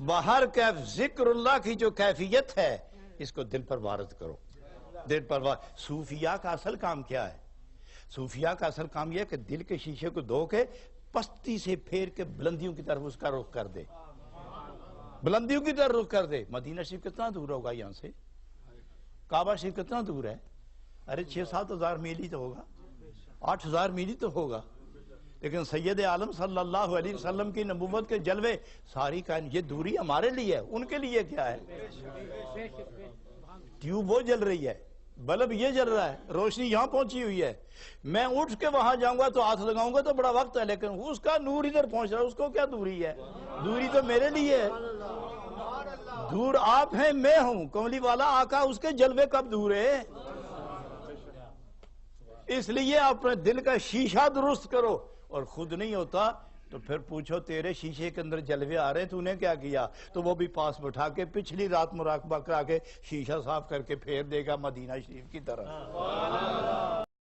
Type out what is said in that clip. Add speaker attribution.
Speaker 1: باہر کیف ذکر اللہ کی جو کیفیت ہے اس کو دل پر وارد کرو. دل پر صوفیاء کا اصل کام کیا ہے؟ صوفیاء کا اصل کام یہ ہے کہ دل کے شیشے کو دھو کے پستی سے پھیر کے بلندیوں کی طرف اس کا رخ کر دے. بلندیوں کی طرف رخ کر دے. مدینہ شریف کتنا دور ہوگا یہاں سے؟ کعبہ شریف کتنا دور ہے؟ ارے 6-7 ہزار میل ہی تو ہوگا, 8 ہزار میل ہی تو ہوگا. لیکن سید عالم صلی اللہ علیہ وسلم کی نبوت کے جلوے ساری کائنات, یہ دوری ہمارے لیے ہے, ان کے لیے کیا ہے؟ ٹیوب وہ جل رہی ہے, بلب یہ جل رہا ہے, روشنی یہاں پہنچی ہوئی ہے. میں اٹھ کے وہاں جاؤں گا تو ہاتھ لگاؤں گا تو بڑا وقت ہے, لیکن اس کا نور ادھر پہنچ رہا ہے, اس کو کیا دوری ہے؟ دوری تو میرے لیے ہے. دور آپ ہیں, میں ہوں. کملی والا آقا, اس کے جلوے کب دور ہے؟ اس لیے اپنے دل کا شیشہ درست کرو. اور خود نہیں ہوتا تو پھر پوچھو تیرے شیشے کے اندر جلوے آ رہے, تو نے کیا کیا؟ تو وہ بھی پاس بٹھا کے پچھلی رات مراقبہ کرا کے شیشہ صاف کر کے پھیر دے گا مدینہ شریف کی طرح.